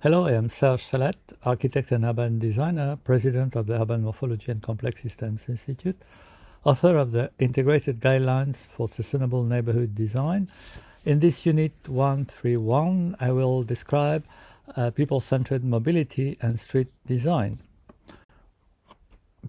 Hello, I am Serge Salat, architect and urban designer, president of the Urban Morphology and Complex Systems Institute, author of the Integrated Guidelines for Sustainable Neighborhood Design. In this Unit 131, I will describe people-centered mobility and street design.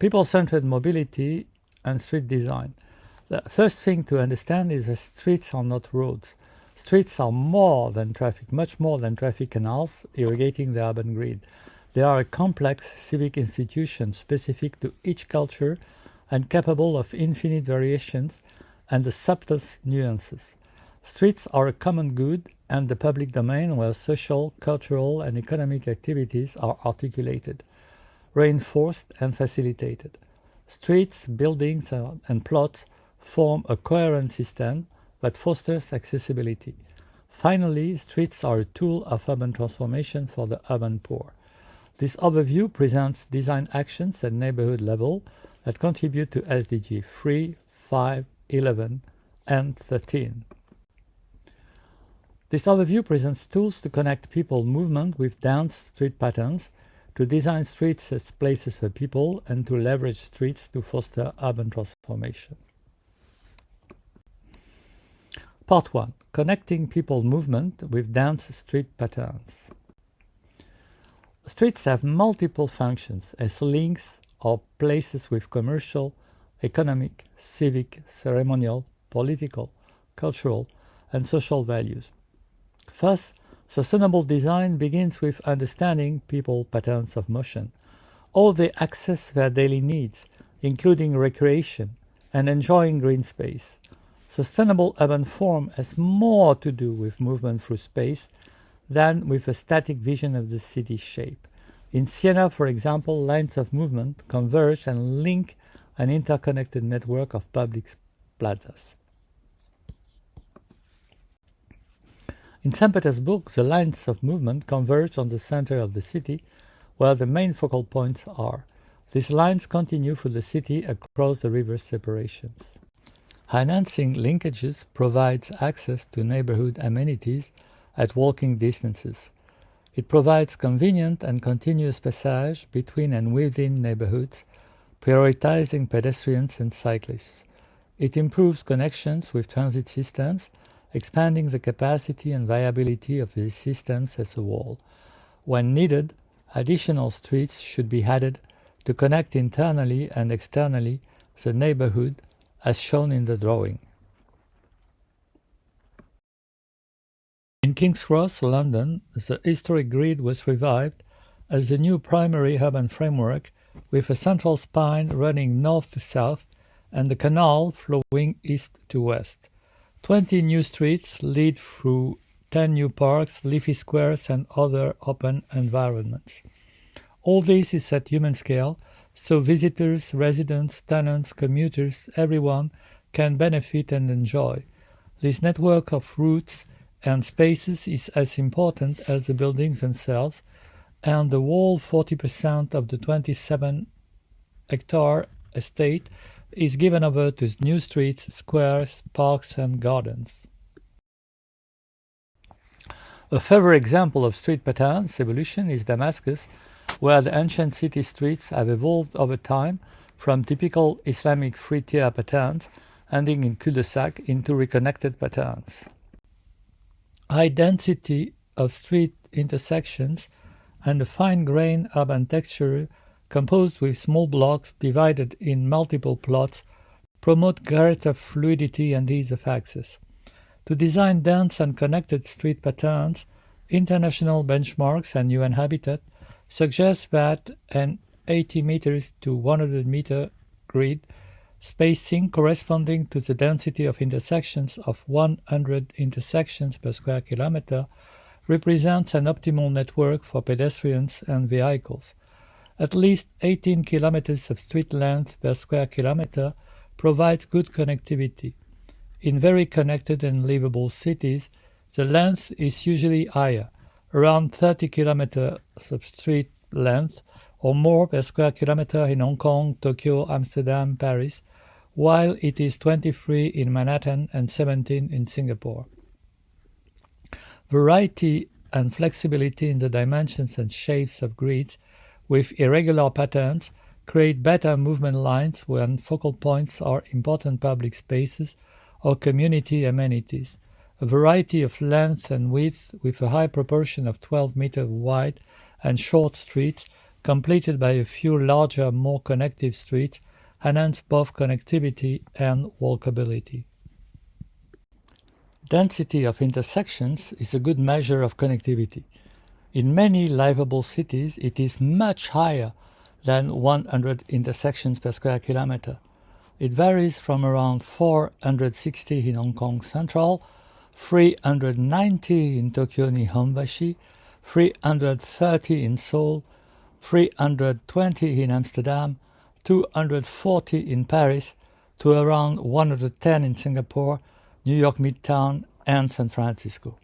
People-centered mobility and street design. The first thing to understand is that streets are not roads. Streets are more than traffic, much more than traffic canals irrigating the urban grid. They are a complex civic institution specific to each culture and capable of infinite variations and the subtlest nuances. Streets are a common good and the public domain where social, cultural, and economic activities are articulated, reinforced, and facilitated. Streets, buildings, and plots form a coherent system that fosters accessibility. Finally, streets are a tool of urban transformation for the urban poor. This overview presents design actions at neighborhood level that contribute to SDG 3, 5, 11, and 13. This overview presents tools to connect people movement with dense street patterns, to design streets as places for people, and to leverage streets to foster urban transformation. Part 1. Connecting people movement with dense street patterns. Streets have multiple functions as links or places with commercial, economic, civic, ceremonial, political, cultural, and social values. Thus, sustainable design begins with understanding people patterns of motion. All they access their daily needs, including recreation and enjoying green space. Sustainable urban form has more to do with movement through space than with a static vision of the city shape. In Siena, for example, lines of movement converge and link an interconnected network of public plazas. In St. Petersburg, the lines of movement converge on the center of the city, where the main focal points are. These lines continue through the city across the river separations. Enhancing linkages provides access to neighborhood amenities at walking distances. It provides convenient and continuous passage between and within neighborhoods, prioritizing pedestrians and cyclists. It improves connections with transit systems, expanding the capacity and viability of these systems as a whole. When needed, additional streets should be added to connect internally and externally the neighborhood, as shown in the drawing. In King's Cross, London, the historic grid was revived as a new primary urban framework with a central spine running north to south and the canal flowing east to west. 20 new streets lead through 10 new parks, leafy squares, and other open environments. All this is at human scale, so visitors, residents, tenants, commuters, everyone can benefit and enjoy. This network of routes and spaces is as important as the buildings themselves, and the whole 40% of the 27-hectare estate is given over to new streets, squares, parks, and gardens. A further example of street patterns evolution is Damascus, where the ancient city streets have evolved over time from typical Islamic three-tier patterns ending in cul-de-sac into reconnected patterns. High density of street intersections and a fine-grained urban texture composed with small blocks divided in multiple plots promote greater fluidity and ease of access. To design dense and connected street patterns, international benchmarks and UN Habitat suggest that an 80 meters to 100 meter grid spacing corresponding to the density of intersections of 100 intersections per square kilometer represents an optimal network for pedestrians and vehicles. At least 18 kilometers of street length per square kilometer provides good connectivity. In very connected and livable cities, the length is usually higher, around 30 kilometers of street length or more per square kilometer in Hong Kong, Tokyo, Amsterdam, Paris, while it is 23 in Manhattan and 17 in Singapore. Variety and flexibility in the dimensions and shapes of grids with irregular patterns create better movement lines when focal points are important public spaces or community amenities. A variety of length and width with a high proportion of 12 meters wide and short streets, completed by a few larger, more connective streets, enhance both connectivity and walkability. Density of intersections is a good measure of connectivity. In many livable cities, it is much higher than 100 intersections per square kilometer. It varies from around 460 in Hong Kong Central, 390 in Tokyo Nihonbashi, 330 in Seoul, 320 in Amsterdam, 240 in Paris, to around 110 in Singapore, New York Midtown, and San Francisco.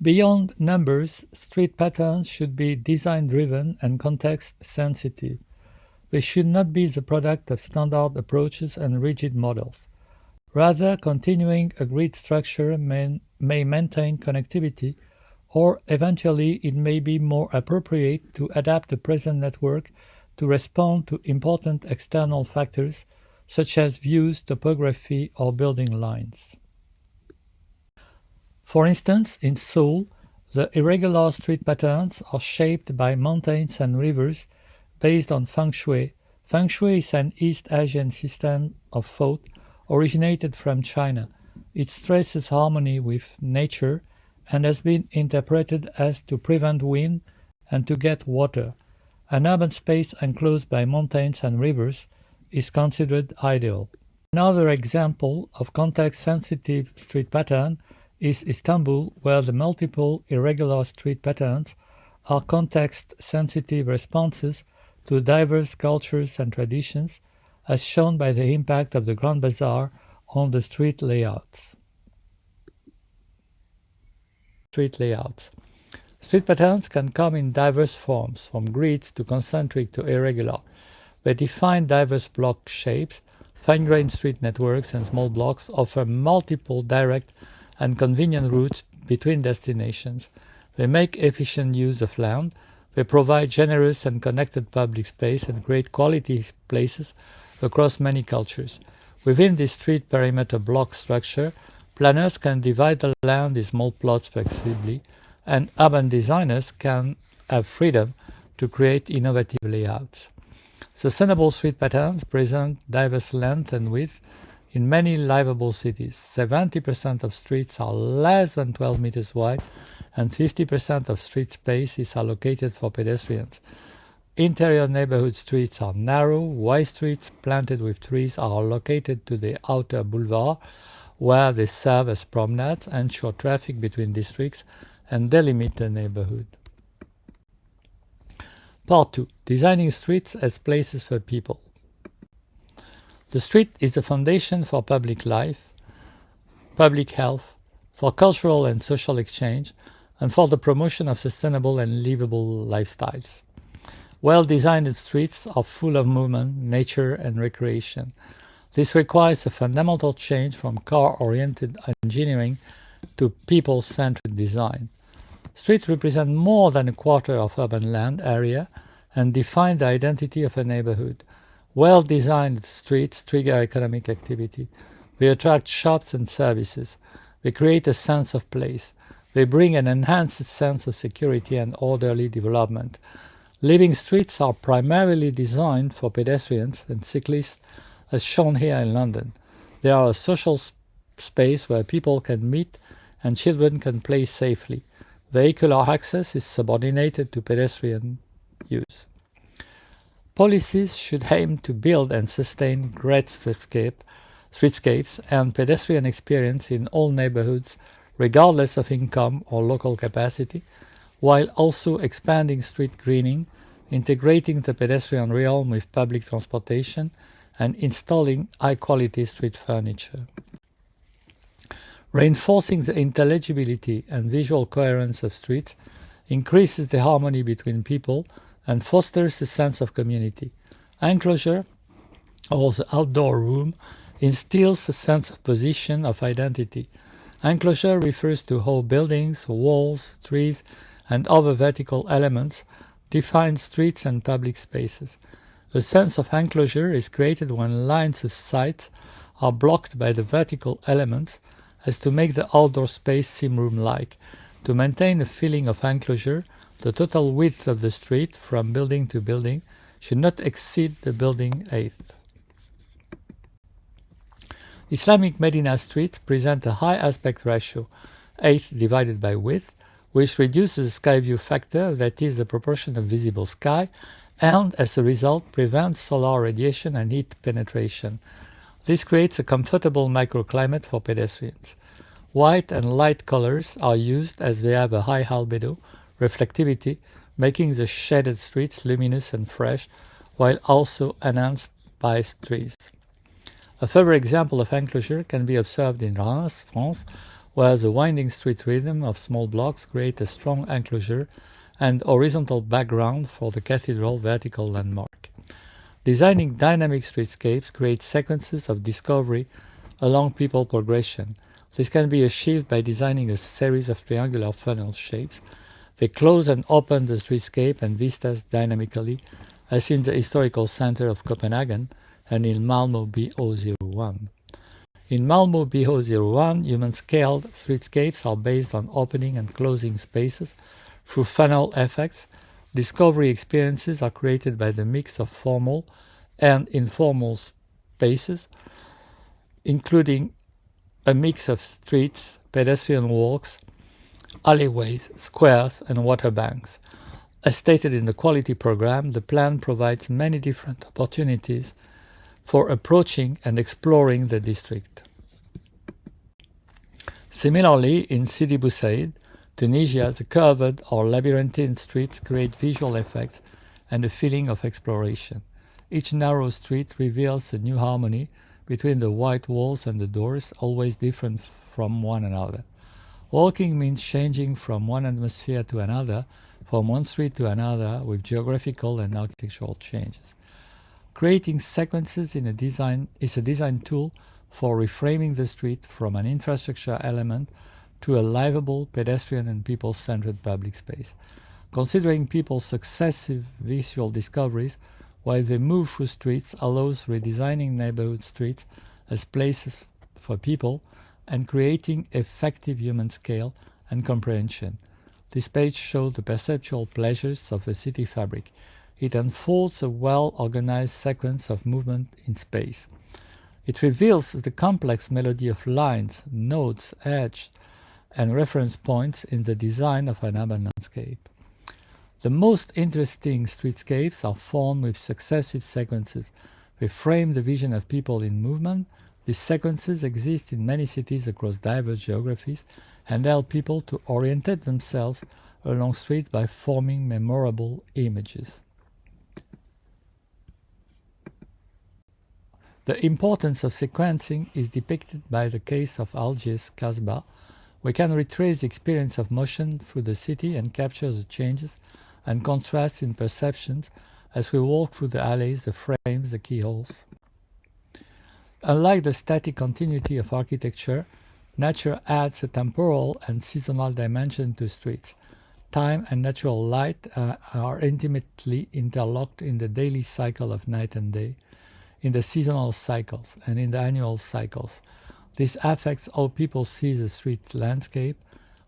Beyond numbers, street patterns should be design-driven and context-sensitive. They should not be the product of standard approaches and rigid models. Rather, continuing a grid structure may maintain connectivity, or eventually it may be more appropriate to adapt the present network to respond to important external factors such as views, topography, or building lines. For instance, in Seoul, the irregular street patterns are shaped by mountains and rivers based on Feng Shui. Feng Shui is an East Asian system of thought originated from China. It stresses harmony with nature and has been interpreted as to prevent wind and to get water. An urban space enclosed by mountains and rivers is considered ideal. Another example of context-sensitive street pattern is Istanbul, where the multiple irregular street patterns are context-sensitive responses to diverse cultures and traditions, as shown by the impact of the Grand Bazaar on the street layouts. Street patterns can come in diverse forms, from grids to concentric to irregular. They define diverse block shapes. Fine-grained street networks and small blocks offer multiple direct and convenient routes between destinations. They make efficient use of land. They provide generous and connected public space and create quality places across many cultures. Within this street perimeter block structure, planners can divide the land in small plots flexibly, and urban designers can have freedom to create innovative layouts. Sustainable street patterns present diverse length and width in many livable cities. 70% of streets are less than 12 meters wide, and 50% of street space is allocated for pedestrians. Interior neighborhood streets are narrow. Wide streets planted with trees are located to the outer boulevard, where they serve as promenades, ensure traffic between districts, and delimit the neighborhood. Part 2. Designing streets as places for people. The street is the foundation for public life, public health, for cultural and social exchange, and for the promotion of sustainable and livable lifestyles. Well-designed streets are full of movement, nature, and recreation. This requires a fundamental change from car-oriented engineering to people-centered design. Streets represent more than a quarter of urban land area and define the identity of a neighborhood. Well-designed streets trigger economic activity. They attract shops and services. They create a sense of place. They bring an enhanced sense of security and orderly development. Living streets are primarily designed for pedestrians and cyclists, as shown here in London. They are a social space where people can meet and children can play safely. Vehicular access is subordinated to pedestrian use. Policies should aim to build and sustain great streetscapes and pedestrian experience in all neighborhoods, regardless of income or local capacity, while also expanding street greening, integrating the pedestrian realm with public transportation, and installing high-quality street furniture. Reinforcing the intelligibility and visual coherence of streets increases the harmony between people and fosters a sense of community. Enclosure, or the outdoor room, instills a sense of position, of identity. Enclosure refers to how buildings, walls, trees, and other vertical elements define streets and public spaces. A sense of enclosure is created when lines of sight are blocked by the vertical elements as to make the outdoor space seem room-like. To maintain a feeling of enclosure, the total width of the street from building to building should not exceed the building height. Islamic Medina streets present a high aspect ratio, height divided by width, which reduces the sky view factor, that is, the proportion of visible sky, and as a result prevents solar radiation and heat penetration. This creates a comfortable microclimate for pedestrians. White and light colors are used as they have a high albedo, reflectivity, making the shaded streets luminous and fresh, while also enhanced by trees. A further example of enclosure can be observed in Reims, France, where the winding street rhythm of small blocks create a strong enclosure and horizontal background for the cathedral vertical landmark. Designing dynamic streetscapes creates sequences of discovery along people progression. This can be achieved by designing a series of triangular funnel shapes. They close and open the streetscape and vistas dynamically, as in the historical center of Copenhagen and in Malmö BO01. In Malmö BO01, human-scaled streetscapes are based on opening and closing spaces through funnel effects. Discovery experiences are created by the mix of formal and informal spaces, including a mix of streets, pedestrian walks, alleyways, squares, and water banks. As stated in the quality program, the plan provides many different opportunities for approaching and exploring the district. Similarly, in Sidi Bou Said, Tunisia, the curved or labyrinthine streets create visual effects and a feeling of exploration. Each narrow street reveals a new harmony between the white walls and the doors, always different from one another. Walking means changing from one atmosphere to another, from one street to another, with geographical and architectural changes. Creating sequences in a design is a design tool for reframing the street from an infrastructure element to a livable, pedestrian and people-centered public space. Considering people's successive visual discoveries while they move through streets allows redesigning neighborhood streets as places for people and creating effective human scale and comprehension. This page shows the perceptual pleasures of a city fabric. It unfolds a well-organized sequence of movement in space. It reveals the complex melody of lines, nodes, edges, and reference points in the design of an urban landscape. The most interesting streetscapes are formed with successive sequences. They frame the vision of people in movement. These sequences exist in many cities across diverse geographies and help people to orientate themselves along streets by forming memorable images. The importance of sequencing is depicted by the case of Algiers Kasbah. We can retrace the experience of motion through the city and capture the changes and contrasts in perceptions as we walk through the alleys, the frames, the keyholes. Unlike the static continuity of architecture, nature adds a temporal and seasonal dimension to streets. Time and natural light are intimately interlocked in the daily cycle of night and day, in the seasonal cycles, and in the annual cycles. This affects how people see the street landscape,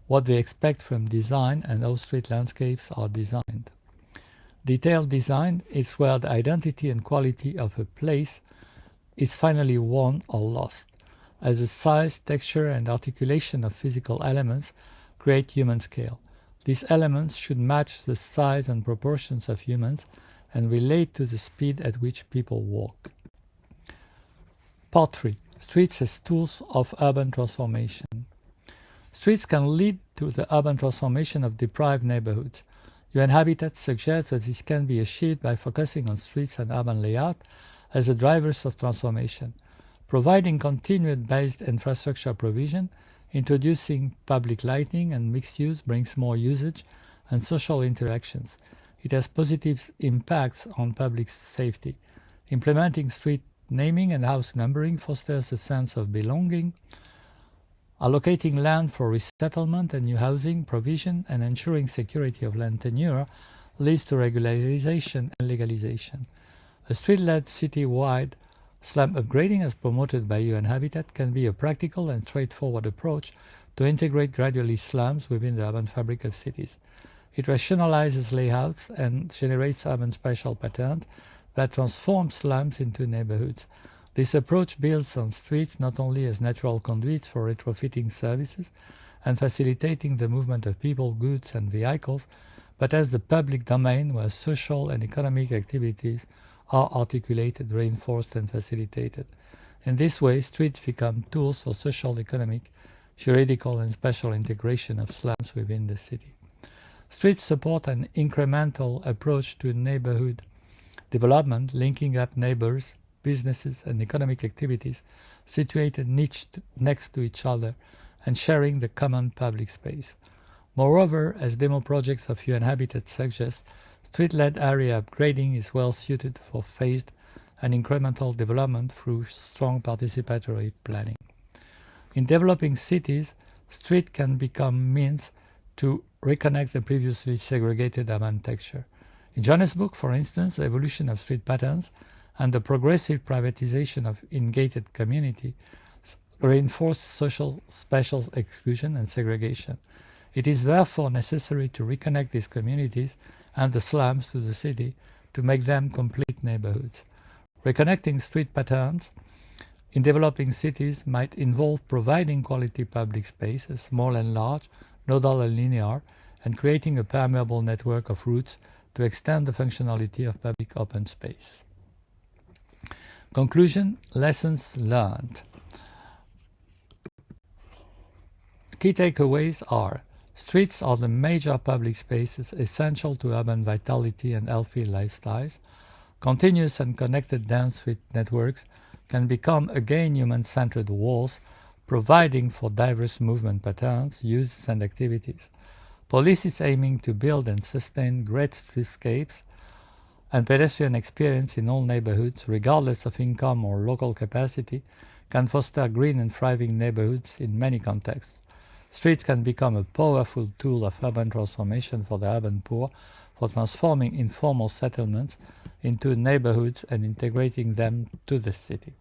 what they expect from design, and how street landscapes are designed. Detailed design is where the identity and quality of a place is finally won or lost, as the size, texture, and articulation of physical elements create human scale. These elements should match the size and proportions of humans and relate to the speed at which people walk. Part 3. Streets as tools of urban transformation. Streets can lead to the urban transformation of deprived neighborhoods. UN Habitat suggests that this can be achieved by focusing on streets and urban layout as the drivers of transformation, providing continued-based infrastructure provision, introducing public lighting and mixed use brings more usage and social interactions. It has positive impacts on public safety. Implementing street naming and house numbering fosters a sense of belonging. allocating land for resettlement and new housing provision, and ensuring security of land tenure leads to regularization and legalization. A street-led city-wide slum upgrading, as promoted by UN Habitat, can be a practical and straightforward approach to integrate gradually slums within the urban fabric of cities. It rationalizes layouts and generates urban spatial patterns that transform slums into neighborhoods. This approach builds on streets not only as natural conduits for retrofitting services and facilitating the movement of people, goods, and vehicles, but as the public domain where social and economic activities are articulated, reinforced, and facilitated. In this way, streets become tools for social, economic, juridical, and spatial integration of slums within the city. Streets support an incremental approach to neighborhood development, linking up neighbors, businesses, and economic activities situated next to each other and sharing the common public space. Moreover, as demo projects of UN Habitat suggest, street-led area upgrading is well suited for phased and incremental development through strong participatory planning. In developing cities, street can become means to reconnect the previously segregated urban texture. In Johannesburg, for instance, the evolution of street patterns and the progressive privatization of in-gated communities reinforce social spatial exclusion and segregation. It is therefore necessary to reconnect these communities and the slums to the city to make them complete neighborhoods. Reconnecting street patterns in developing cities might involve providing quality public spaces, small and large, nodal and linear, and creating a permeable network of routes to extend the functionality of public open space. Conclusion: lessons learned. Key takeaways are: streets are the major public spaces essential to urban vitality and healthy lifestyles. Continuous and connected dense street networks can become again human-centered walls, providing for diverse movement patterns, uses, and activities. Policies aiming to build and sustain great streetscapes and pedestrian experience in all neighborhoods, regardless of income or local capacity, can foster green and thriving neighborhoods in many contexts. Streets can become a powerful tool of urban transformation for the urban poor, for transforming informal settlements into neighborhoods and integrating them to the city.